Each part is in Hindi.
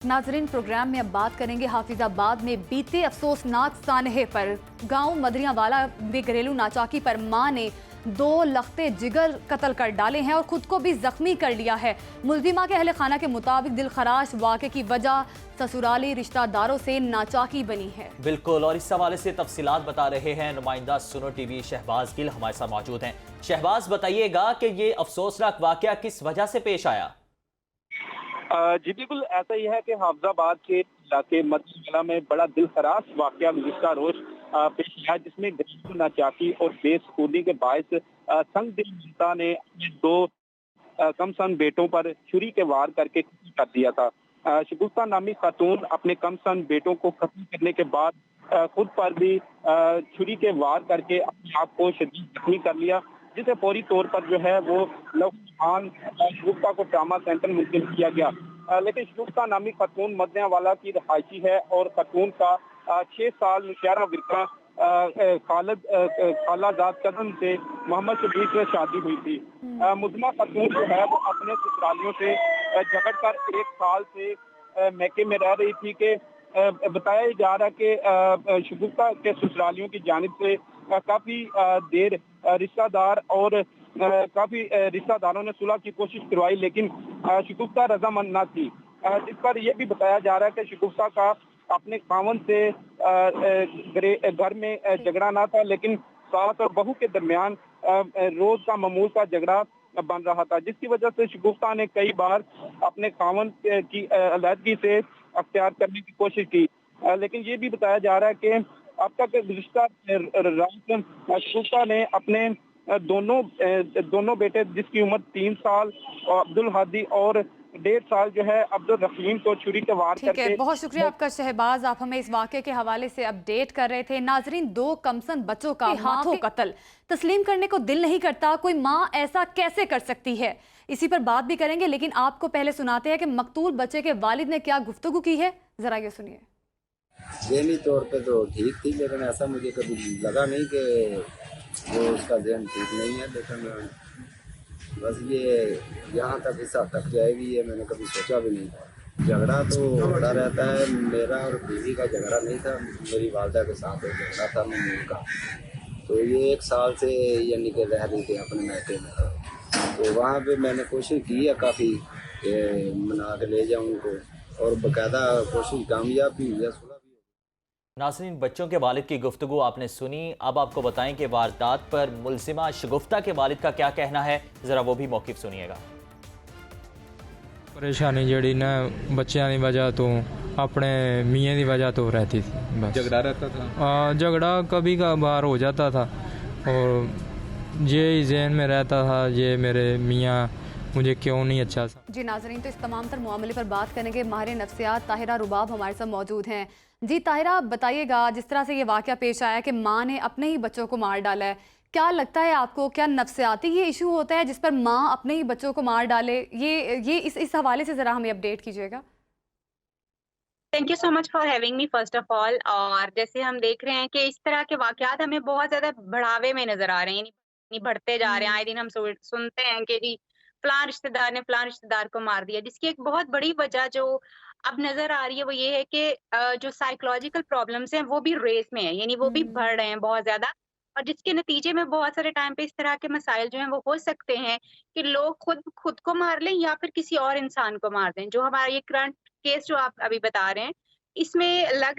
नाजरीन, प्रोग्राम में अब बात करेंगे हाफिजाबाद में बीते अफसोसनाक सानहे पर। गांव मदरियावाला में घरेलू नाचाकी पर मां ने 2 लख्ते जिगर कत्ल कर डाले हैं और खुद को भी जख्मी कर लिया है। मुल्जिमा के अहले खाना के मुताबिक दिलखराश वाक़े की वजह ससुराली रिश्तेदारों से नाचाकी बनी है। बिल्कुल, और इस हवाले से तफसीलात बता रहे हैं नुमाइंदा सुनो टीवी शहबाज गिल हमारे साथ मौजूद हैं। शहबाज, बताइएगा कि ये अफसोसनाक वाक़या किस वजह से पेश आया? जी बिल्कुल ऐसा ही है कि हाफिजाबाद के इलाके मदीना में बड़ा दिलखराश वाकया गुज़िश्ता रोज पेश आया, जिसमें घरेलू नाचाकी और बेसुकूनी के बायस संगदिल जनता ने अपने 2 कमसन बेटों पर छुरी के वार करके कत्ल कर दिया था। शगुफ्ता नामी खातून अपने कमसन बेटों को कत्ल करने के बाद खुद पर भी छुरी के वार करके अपने आप को शदीद जख्मी कर लिया, जिसे फौरी तौर पर जो है वो लौहान शगुफ्ता को ट्रामा सेंटर मुंतकिल किया गया। लेकिन शगुफ्ता नामी खातून मदनियावाला की रहायशी है और खातून का 6 साल मुशहरा विरका खालाजाद कदम से मोहम्मद शबीर से शादी हुई थी। मुजमा खातून जो है वो अपने ससुरालियों से झगड़ कर 1 साल से मैके में रह रही थी कि बताया जा रहा कि शगुफ्ता के ससुरालियों की जानिब से काफी देर रिश्तेदार और काफी रिश्तेदारों ने सुलह की कोशिश करवाई, लेकिन शगुफ्ता रजामंद न थी। इस पर यह भी बताया जा रहा है कि शगुफ्ता का अपने खावन से घर में झगड़ा ना था, लेकिन सास और बहू के दरमियान रोज का मामूल का झगड़ा बन रहा था, जिसकी वजह से शगुफ्ता ने कई बार अपने खावन की अलहदगी से अख्तियार करने की कोशिश की। लेकिन ये भी बताया जा रहा है कि अब तक गुज़िश्ता रात शगुफ्ता ने अपने दोनों बेटे, जिसकी उम्र 3 साल, अब्दुल हादी और 1.5 साल जो है अब्दुल रहीम, को छुरी के वार ठीक है, करके। बहुत शुक्रिया आपका शहबाज, आप हमें इस वाक़े के हवाले से अपडेट कर रहे थे। नाजरीन, 2 कमसन बच्चों का हाथों कत्ल तस्लीम करने को दिल नहीं करता। कोई माँ ऐसा कैसे कर सकती है? इसी पर बात भी करेंगे, लेकिन आपको पहले सुनाते हैं कि मकतूल बच्चे के वालिद ने क्या गुफ्तगू की है, जरा ये सुनिए। ज़हनी तौर पे तो ठीक थी, लेकिन ऐसा मुझे कभी लगा नहीं कि वो उसका ज़हन ठीक नहीं है। लेकिन बस ये यहाँ तक इस हद तक जाएगी ये मैंने कभी सोचा भी नहीं था। झगड़ा तो होता रहता है, मेरा और बीवी का झगड़ा नहीं था, मेरी वालदा के साथ एक झगड़ा था मामूल का। तो ये 1 साल से यानी कि रह रही थी अपने मैके में, तो वहाँ पे मैंने कोशिश की है काफ़ी कि मना के ले जाऊँ उनको, और बाकायदा कोशिश कामयाब भी हुई है। नाज़रीन, बच्चों के वालिद की गुफ्तगू आपने सुनी। अब आपको बताएं कि वारदात पर मुल्जिमा शगुफ्ता के वालिद का क्या कहना है, ज़रा वो भी मौक़िफ़ सुनिएगा। परेशानी जड़ी ना बच्चों की वजह तो अपने मियाँ की वजह तो रहती थी, बस झगड़ा रहता था। झगड़ा कभी कभार हो जाता था और ये जहन में रहता था ये मेरे मियाँ मुझे क्यों नहीं अच्छा सा। जी नाजरीन, तो इस तमाम तर मामले पर बात करेंगे। माहिर नफ्सियात ताहिरा रुबाब हमारे साथ मौजूद हैं। जी ताहिरा, बताइएगा, जिस तरह से ये वाक़या पेश आया कि माँ ने अपने ही बच्चों को मार डाला है, क्या लगता है आपको, क्या नफ्सियाती ये इशू होता है जिस पर माँ अपने ही बच्चों को मार डाले? ये इस हवाले से ज़रा हमें अपडेट कीजिएगा। Thank you so much for having me first of all. और जैसे हम देख रहे हैं कि इस तरह के वाकयात हमें बहुत ज्यादा बढ़ावे में नजर आ रहे हैं, यानी बढ़ते जा रहे हैं। आए दिन हम सुनते हैं कि जी फलां रिश्तेदार ने फलां रिश्तेदार को मार दिया, जिसकी एक बहुत बड़ी वजह जो अब नजर आ रही है वो ये है कि जो साइकोलॉजिकल प्रॉब्लम्स हैं वो भी रेस में है, यानी वो भी बढ़ रहे हैं बहुत ज्यादा। और जिसके नतीजे में बहुत सारे टाइम पे इस तरह के मसाइल जो हैं वो हो सकते हैं कि लोग खुद को मार लें या फिर किसी और इंसान को मार दें। जो हमारा ये करंट केस जो आप अभी बता रहे हैं, इसमें लग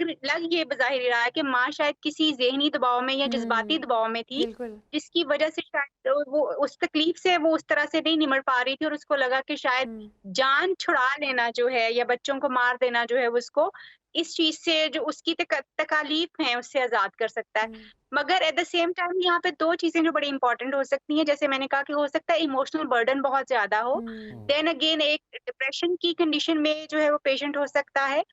ये बज़ाहिर रहा है कि माँ शायद किसी ज़हनी दबाव में या जज़्बाती दबाव में थी, जिसकी वजह से शायद वो उस तकलीफ से वो उस तरह से नहीं निमट पा रही थी, और उसको लगा कि शायद जान छुड़ा लेना जो है या बच्चों को मार देना जो है वो उसको इस चीज़ से जो उसकी तकालीफ हैं उससे आज़ाद कर सकता है। मगर एट द सेम टाइम यहाँ पे 2 चीज़ें जो बड़ी इंपॉर्टेंट हो सकती हैं, जैसे मैंने कहा कि हो सकता है इमोशनल बर्डन बहुत ज़्यादा हो। देन अगेन एक डिप्रेशन की कंडीशन में जो है वो पेशेंट हो सकता है।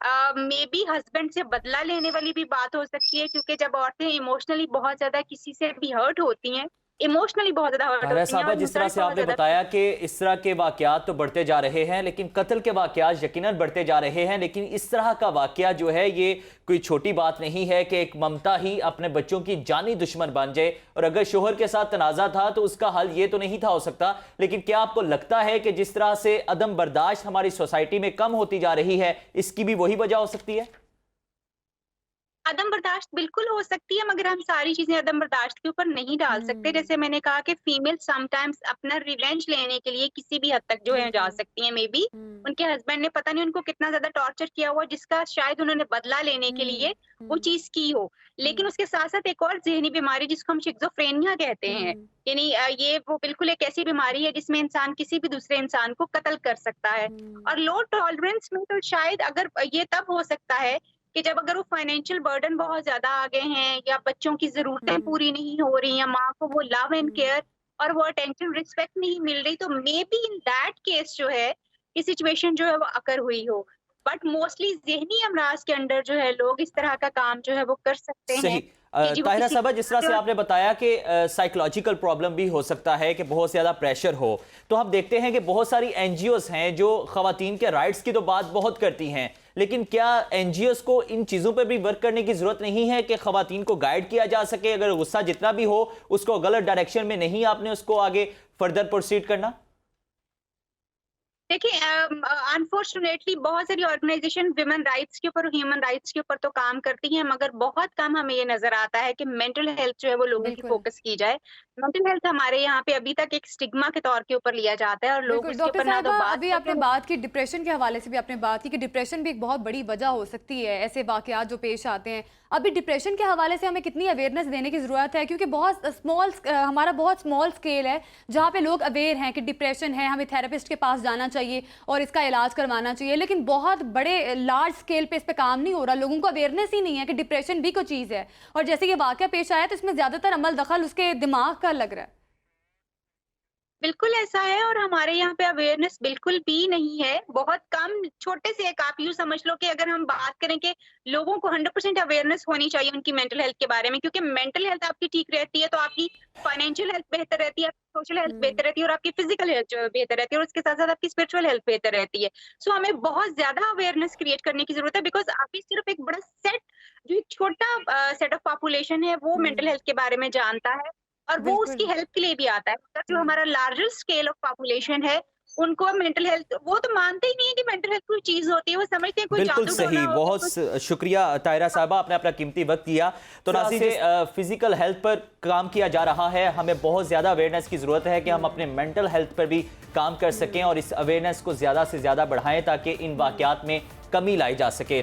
मे बी हस्बैंड से बदला लेने वाली भी बात हो सकती है, क्योंकि जब औरतें इमोशनली बहुत ज्यादा किसी से भी हर्ट होती हैं इमोशनली बहुत ज्यादा हर्ट ताहिरा होती हैं साहबा, और जिस तरह मुसल्सल से बहुत आपने ज्यादा बताया कि इस तरह के वाकयात तो बढ़ते जा रहे हैं, लेकिन कत्ल के वाकयात यकीनन बढ़ते जा रहे हैं, लेकिन इस तरह का वाकया जो है ये कोई छोटी बात नहीं है कि एक ममता ही अपने बच्चों की जानी दुश्मन बन जाए। और अगर शोहर के साथ तनाज़ा था तो उसका हल ये तो नहीं था हो सकता, लेकिन क्या आपको लगता है कि जिस तरह से अदम बर्दाश्त हमारी सोसाइटी में कम होती जा रही है, इसकी भी वही वजह हो सकती है? अदम बर्दाश्त बिल्कुल हो सकती है, मगर हम सारी चीजें अदम बर्दाश्त के ऊपर नहीं डाल सकते। जैसे मैंने कहा कि फीमेल समटाइम्स अपना रिवेंज लेने के लिए किसी भी हद तक जो है जा सकती हैं। मे बी उनके हस्बैंड ने पता नहीं उनको कितना ज्यादा टॉर्चर किया हुआ, जिसका शायद उन्होंने बदला लेने के लिए वो चीज की हो। लेकिन उसके साथ साथ एक और जहनी बीमारी जिसको हम शिज़ोफ्रेनिया कहते हैं, यानी ये वो बिल्कुल एक ऐसी बीमारी है जिसमें इंसान किसी भी दूसरे इंसान को कत्ल कर सकता है। और लो टॉलरेंस में तो शायद अगर ये तब हो सकता है कि जब अगर वो फाइनेंशियल बर्डन बहुत ज्यादा आ गए हैं, या बच्चों की जरूरतें पूरी नहीं हो रही, या माँ को वो लव एंड केयर और वो अटेंशन रिस्पेक्ट नहीं मिल रही, तो may be in that case जो है ये सिचुएशन जो है वो अकर हुई हो। बट मोस्टली ज़हनी अमराज के अंडर जो है लोग इस तरह का काम जो है वो कर सकते हैं। सही। ताहिरा साहबा, जिस तरह से आपने बताया कि साइकोलॉजिकल प्रॉब्लम भी हो सकता है कि बहुत ज़्यादा प्रेशर हो, तो हम देखते हैं कि बहुत सारी एनजीओज हैं जो ख़वातीन के राइट्स की तो बात बहुत करती हैं, लेकिन क्या एनजीओज को इन चीज़ों पर भी वर्क करने की ज़रूरत नहीं है कि ख़वातीन को गाइड किया जा सके? अगर गुस्सा जितना भी हो उसको गलत डायरेक्शन में नहीं आपने उसको आगे फर्दर प्रोसीड करना। देखिए, अनफॉर्चुनेटली बहुत सारी ऑर्गेनाइजेशन विमेन राइट्स के ऊपर, ह्यूमन राइट्स के ऊपर तो काम करती हैं, मगर बहुत कम हमें ये नजर आता है कि मेंटल हेल्थ जो है वो लोगों की फोकस की जाए। मेंटल हेल्थ हमारे यहाँ पे अभी तक एक स्टिग्मा के तौर के ऊपर लिया जाता है और लोग उसके डॉक्टर ऊपर ना तो साहिबा, बात अभी आपने बात की डिप्रेशन के हवाले से भी आपने बात की कि डिप्रेशन भी एक बहुत बड़ी वजह हो सकती है ऐसे वाकयात जो पेश आते हैं। अभी डिप्रेशन के हवाले से हमें कितनी अवेयरनेस देने की ज़रूरत है, क्योंकि हमारा बहुत स्मॉल स्केल है जहाँ पे लोग अवेयर हैं कि डिप्रेशन है, हमें थेरेपिस्ट के पास जाना चाहिए और इसका इलाज करवाना चाहिए, लेकिन बहुत बड़े लार्ज स्केल पे इस पे काम नहीं हो रहा। लोगों को अवेयरनेस ही नहीं है कि डिप्रेशन भी कोई चीज़ है, और जैसे ये वाकया पेश आया तो इसमें ज़्यादातर अमल दखल उसके दिमाग का लग रहा है। बिल्कुल ऐसा है, और हमारे यहाँ पे अवेयरनेस बिल्कुल भी नहीं है, बहुत कम। छोटे से एक आप यूँ समझ लो कि अगर हम बात करें कि लोगों को 100% अवेयरनेस होनी चाहिए उनकी मेंटल हेल्थ के बारे में, क्योंकि मेंटल हेल्थ आपकी ठीक रहती है तो आपकी फाइनेंशियल हेल्थ बेहतर रहती है, आपकी सोशल हेल्थ बेहतर रहती है, और आपकी फिजिकल हेल्थ जो है बेहतर रहती है, और उसके साथ साथ आपकी स्पिरिचुअल हेल्थ बेहतर रहती है। सो हमें बहुत ज्यादा अवेयरनेस क्रिएट करने की जरूरत है, बिकॉज अभी सिर्फ एक बड़ा सेट, जो एक छोटा सेट ऑफ पॉपुलेशन है वो मेंटल हेल्थ के बारे में जानता है, और वो उसकी हेल्प के लिए भी आता है। मतलब जो हमारा लार्जर स्केल ऑफ पॉपुलेशन है उनको मेंटल हेल्थ, वो तो मानते ही नहीं है कि मेंटल हेल्थ कोई चीज होती है, वो समझते हैं कोई बिल्कुल जादू सही। टोना बहुत शुक्रिया ताहिरा साहबा, आपने अपना कीमती वक्त दिया। तो नाज़रीन, फिजिकल हेल्थ पर काम किया जा रहा है, हमें बहुत ज़्यादा अवेयरनेस की ज़रूरत है कि हम अपने मेंटल हेल्थ पर भी काम कर सकें और इस अवेयरनेस को ज़्यादा से ज़्यादा बढ़ाएं ताकि इन वाक़यात में कमी लाई जा सके।